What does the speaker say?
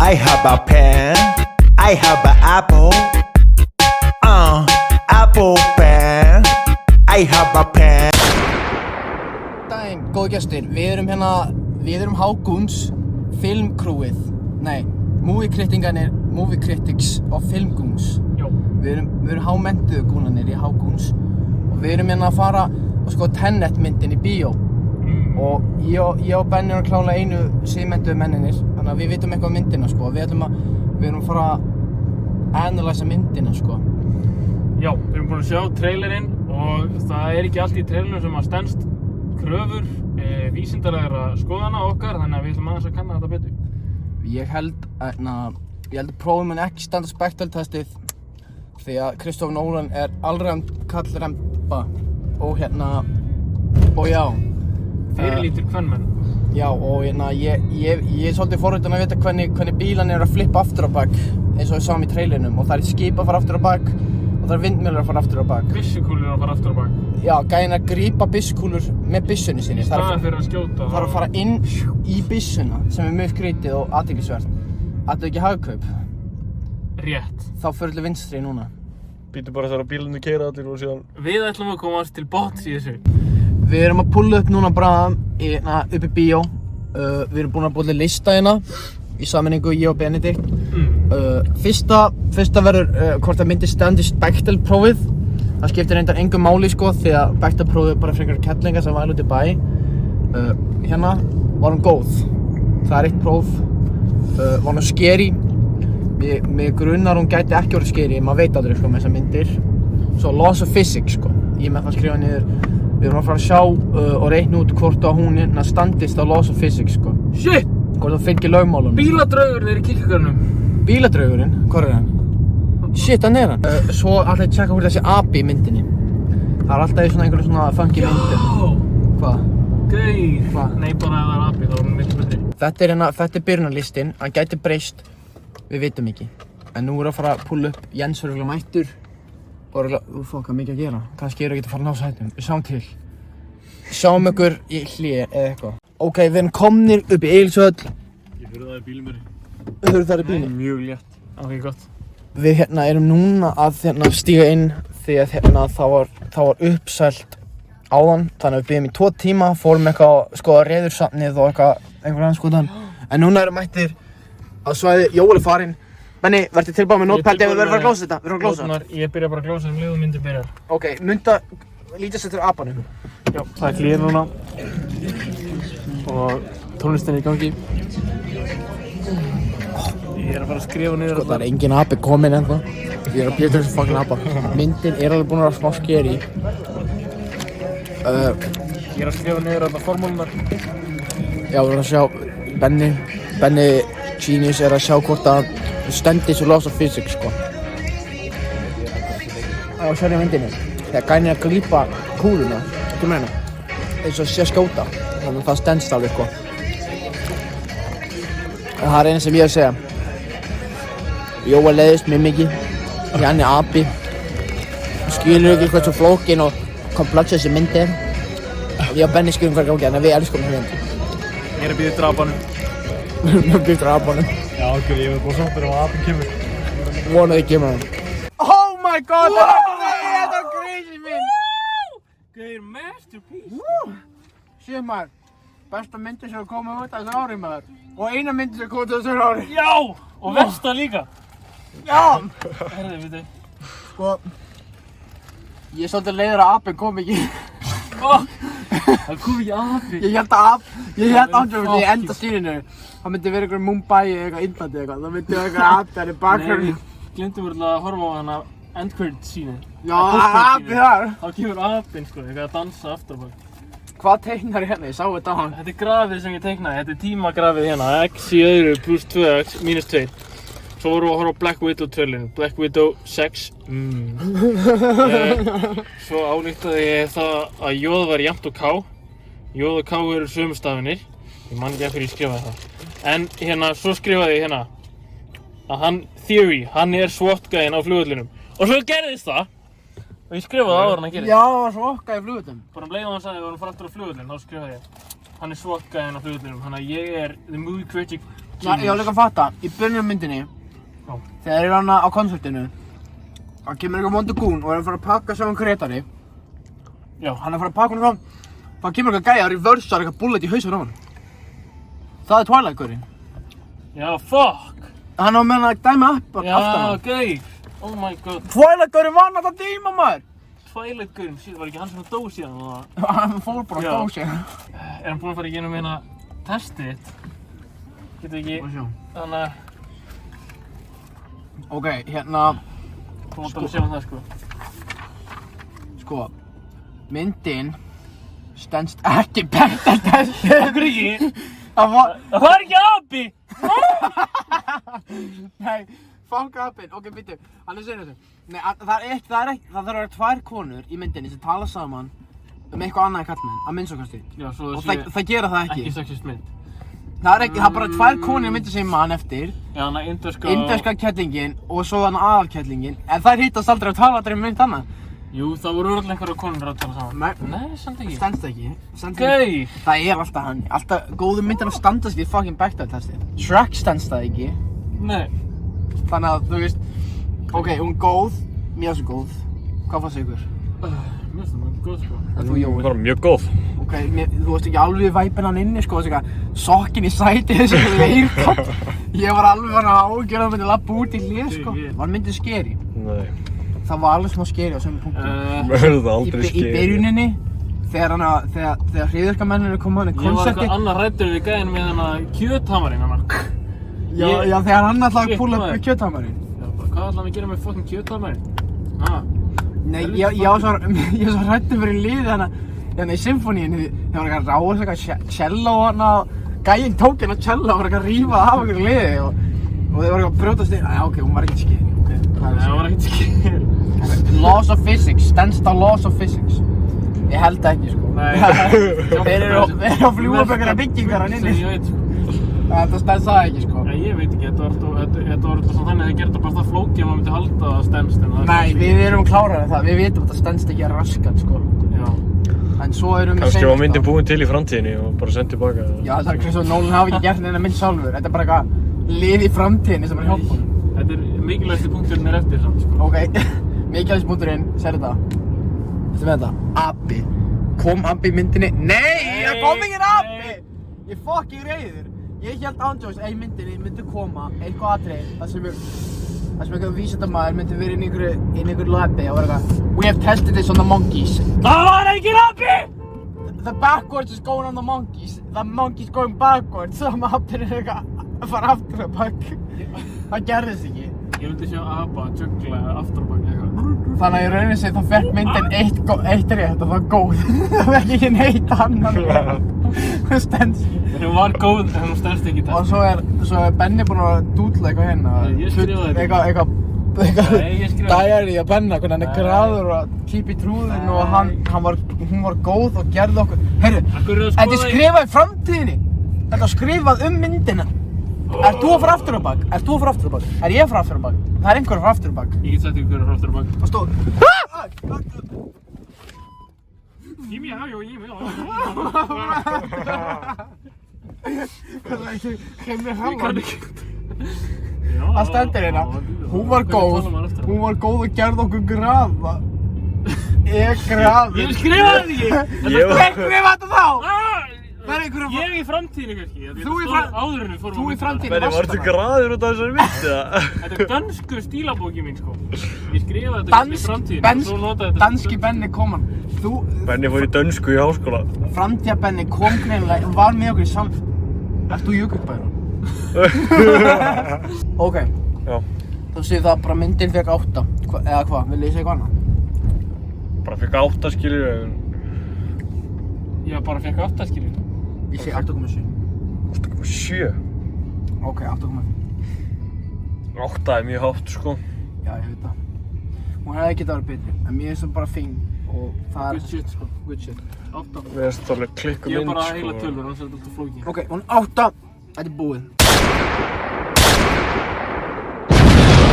I have a pen, I have an apple, apple pen, I have a pen. Daginn, góði gestir, við erum Hákúns filmkrúið, nei, movie critics og filmgúns. Við erum hámenntuðu gúnarnir í Hákúns og við erum að fara og sko Tenet myndin í bíó. Og ég og Benni erum klálega einu siðmenntuðu menninir, þannig að við vitum eitthvað um myndina sko. Við erum að fara að analysa myndina sko. Já, við erum búin að sjá trailerinn og það ekki allt í trailerinn sem að stenst kröfur vísindalegra skoðana okkar, þannig að við ætlum aðeins að kanna þetta betur. Ég held að prófið mun ekki standa spektraltestið því að Christopher Nolan allræmd kallremba og og já. Fyrirlítur kvenmenn. Já, og ég svolítið forvitin að vita hvernig bílarnir að flippa aftur á bak eins og við sáum í trailerinum og það skip að fara aftur á bak og það vindmyllur að fara aftur á bak. Byssukúlur að fara aftur á bak. Já, gæinn að grípa byssukúlur með byssunni sinni. Í staðinn fyrir að skjóta. Það að fara inn í byssuna sem mjög skrítið og athyglisvert. Þetta ekki hagkaup. Rétt. Þá förum við vinstri núna. Býtu bara þar að bílarnir keyra allir og síðan. Við ætlum að komast til botns í þessu. Við erum að pulla upp núna bara upp í bíó. Við erum búin að búa til lista hérna í sameiningu ég og Benedikt. Fyrsta verður hvort það myndi standi spektralprófið. Það skiptir reyndar engu máli sko því að spektralprófið bara frekar kettlingar sem væri út í bæ. Hérna var hún góð. Það eitt próf. Var hún scary. Mig grunar hún gæti ekki verið scary, maður veit aldrei sko með þessar myndir. Svo Laws of Physics sko. Ég með það skrifa niður. Við erum að fara að sjá og reikna út hvort að hún standist á Laws of Physics sko. Shit! Hvort það fylgir lögmálunum. Bíladraugurinn í kirkjugarðinum. Bíladraugurinn? Hvor hann? Shit, hann hann. Svo alltaf ég tjekka hvort þessi api í myndinni. Það alltaf í einhverju svona funky myndir. Hvað? Gauð. Hvað? Nei, bara ef það api þá erum við miklu betri. Þetta byrjunarlistinn. Hann gæti breyst. Við vitum ekki. En nú að fara að pulla upp Jens örugglega mættur. Og hvað mikið að gera. Kannski ekki að fara að ná sætum. Við sjáum til. Sjáum ykkur í hlýi eða eitthvað. Ok, við erum komnir upp í Egilshöll. Ég hörðu það í bílum mér. Hörðu það í bílum? Mjög létt. Ok, gott. Við erum núna að stíga inn því að það var uppselt áðan. Þannig að við bíðum í 2 tíma, fórum eitthvað að skoða reiðursafnið og einhver annan skoðan. En núna erum mættir á svæði Jóel farinn. Benni, verður tilbúin með notepad ef við verðum að glósa þetta? Við verðum að glósa þetta? Ég byrja bara að glósa leið og myndin byrjar. Ok, mynda lítast eftir apanum. Já, það hlýr núna. Og tónlistin í gangi. Ég að fara að skrifa niður Sko, það engin api kominn ennþá. Ég að bíða þessu fucking apa. Myndin alveg búin að vera smá scary. Ég að skrifa niður þetta formúlunar. Já, við erum að sjá Benni Genius að sjá hvort að stendir svo Laws of Physics sko. Já, sér í myndinni. Þegar gæinn að grípa kúluna, þú meina, eins og sé skjóta. Þannig að það stendst alveg sko. Það eina sem ég að segja. Jóa leiðist mjög mikið. Því hann api. Hann skilur ekki hvað svo flókin og komplex þessi mynd Og ég og Benni skilum hvað gangi, þannig að við elskum þessi mynd. Ég að bíða drapanum. Við bíðum drapanum. Já, ok, ég verð búinn sáttur ef apinn kemur. Vonaði kemur hann. Oh my god, þetta er crazy mynd! Gauðir masterpiece! Sér maður, besta myndi sem komið út af þessu ári maður. Og eina myndi sem komið út af þessu ári. Já! Og versta líka! Já! Herði, veitu. Sko, ég er svolítið leiður að apinn kom ekki. Það kom ekki api. Ég held ándjóðum í enda sýninu. Það myndi vera einhver Mumbai eða eitthvað Indlandi eða eitthvað. Það myndi vera eitthvað api þar í bakgrunni. Nei, glemtum við að horfa á hana end credit sínu. Já, api þar. Þá kemur apinn sko, eitthvað að dansa aftur á bak. Hvað teiknar hérna? Ég sá þetta á hann. Þetta grafið sem ég teiknaði, þetta tímagrafið hérna. X í öðru plus 2x minus 2. Svo vorum við að horfa á Black Widow trailinu. Black Widow 6. Svo álíktaði ég það að J var jafnt og K. J og K eru sömu stafinir. Ég man ekki af hverju ég skrifaði það. En hérna, svo skrifaði ég hérna að hann er SWAT-gæinn á flugvellinum. Og svo gerðist það. Og ég skrifaði það áður en hann gerðist. Já, það var SWAT-gæinn á flugvellinum. Bara leið og hann sagði að við vorum fara aftur á flugvellin, þá skrifaði ég. Hann er SWAT-gæinn á flugvellinum, þannig að ég er the movie critic Já, ég var líka að fatta, í byrjun myndinni, þegar þeir eru hana á konsertinu, þá kemur eitthvað vondur gún og er að fara að pakka saman kretari. Já. Hann er að fara að pakka hann fram, þá kemur eitthvað gæja og reversar eitthvað bullet í hausinn á hann. Það er Twilight-gaurinn. Já, fuck! Hann á meðan að dæma upp Já, aftan. gauð! Oh my god. Twilight-gaurinn var nátt að dæma maður! Twilight-gaurinn, síðan var ekki hann sem dó síðan og það... Hann fór bara Já. að dó sér. Er hann búinn að fara í genum hérna testið þitt? Getur ekki... Þannig að... Ok, hérna... Þú mátt alveg sjá það, sko. Sko, myndin stenst ekki Bechdel-testið. Akkur ekki? Það var... Það er ekki api! Nei, fuck apinn. Ok, býttu, hann er segið þessu. Nei, það þarf að vera tvær konur í myndinni sem tala saman eitthvað annað en kallmenn, að minnstokkosti. Já, svo Og það gera það ekki. Ekki sexist mynd. Það er bara tvær konur í myndin sem ég man eftir. Já, hana indverska Indverska kettlingin og svo hana aðalkettlingin. En þær hittast aldrei og tala aldrei um mynd annað. Jú, það voru örugglega einhverjar konur að tala saman. Nei, samt ekki. Stenst ekki. Gauð! Það er alltaf hann. Alltaf góðu myndir að standast í fucking Bechdel-testið. Shrek stenst það ekki. Nei. Þannig að þú veist, ok, hún er góð, mjög svo góð. Hvað fannst ykkur? Mér finnst það mjög góð, sko. En þú, Jói? Bara mjög góð. Ok, þú veist ekki alveg væpinn hann inni, sko, þessi eitthvað sokkin í sæti, þessi leirkott. Ég var alveg að ágjörða að myndi lappa út í hlið, sko. Var myndin scary? Nei. Það var alveg smá scary á sömu punktu. Verður það aldrei Í scary. byrjuninni, þegar hryðjuverkamennirnir komu hann í Ég var konserti. eitthvað annað hræddur við gæðin með hana kjöthamarinn hana. Já, þegar hann ætlaði að púla upp með kjöthamarinn. Já, bara hvað ætlaði hann að gera með fucking kjöthamarinn? Nei, ég var svo hræddur fyrir liðið hérna í symfóníunni. Það var eitthvað ráðast eitthvað cello og hana, gæinn tók hérna cello og var eitthvað að rífa af einhverju liði og þeir voru eitthvað að brjótast inn. Já, ok, hún var ekkert scary, ok. Það var ekkert scary. Laws of physics, stendst á laws of physics. Ég held ekki, sko. Nei. Þeir eru að fljúga upp einhverja byggingar hann inni. Ég veit, sko. Það stendst það ekki, sko. Nei, ég veit ekki, þetta var alltaf svona þannig að það gerði bara það flókið að maður myndi halda að stendst en það... Nei, við erum klárar en það, við vitum að það stendst ekki að raskat, sko. Já. En svo erum við Kannski var myndin búin til í framtíðinni og bara sendt tilbaka. Já, það er ekki svo Nolan hafi ekki gert neina mynd sjálfur. Þetta er bara eitthvað lið í framtíðinni sem er að hjálpa honum. Þetta er mikilvægasti punkturinn er eftir samt, sko. Ok, mikilvægasti punkturinn, sér þetta. Veistu með þetta? Api. Kom api í myndinni? Nei, það kom enginn api! Ég fucking reiður. Ég hélt ándjóðs að í myndinni myndi koma eitthvað atriði þar sem eitthvað vísindamaður myndi verið inn í einhverju labi og vera eitthvað We have tested this on the monkeys. Það var ekki api! The backwards is going on the monkeys. The monkeys going backwards. Það maður er eitthvað að fara aftur að bak. Það gerðist ekki. Ég vildi sjá apa að juggla aftur á baki eitthvað. Þannig að í rauninni séð þá fekk myndin eitt rétt og það var góð. Það fekk ekki neitt annan rétt. Hún stendst. Hún var góð en hún stendst ekki Og svo er Benni búinn að dúdla eitthvað hérna. Ég skrifaði þetta. Eitthvað Nei, ég skrifaði. diary að Benna, hvernig hann er graður og keep í trúðinu og hún var góð og gerði okkur. Heyrðu, þetta er skrifað í framtíðinni. Þetta er skrifað myndina. Ert þú að fara aftur á bak? Er ég að fara aftur á bak? Það er einhver að fara aftur á bak. Ég get sagt ykkur hver er aftur á bak. Og stóð. Það stendur hérna. Hún var góð og gerði okkur grafa. Ég grafi. Ég skrifaði þetta ekki! Ég skrifaði þetta þá! Það er einhverjum... Ég í framtíðinni kannski. Þú í framtíðinni Benni, varstu graður út af þessari mynd, eða? Þetta er dönsku stílabókin mín, sko. Ég skrifaði þetta í framtíðinni og svo notaði þetta. Danski Benni kom hann. Benni fór í dönsku í háskóla. Framtíða Benni kom greinilega og var með okkur í Ert þú Jökulbæður? Ok. Já. Þú séu það bara myndin fekk 8. Eða hvað? Vil ég segja eitthvað annað? Bara fekk 8 skilur en... Ég bara fekk 8 skilur. Ég segi 8,7. 8,7? Ok, 8,5. 8 er mjög hátt, sko. Já, ég veit það. Hún hefði getað verið betri, en mér finnst það bara fín og það er... Good shit, sko. Good shit. 8. Mér finnst það alveg klikku mynd, sko. Ég er bara heila tölur, annars er þetta flókið. Ok, hún 8. Þetta er búið.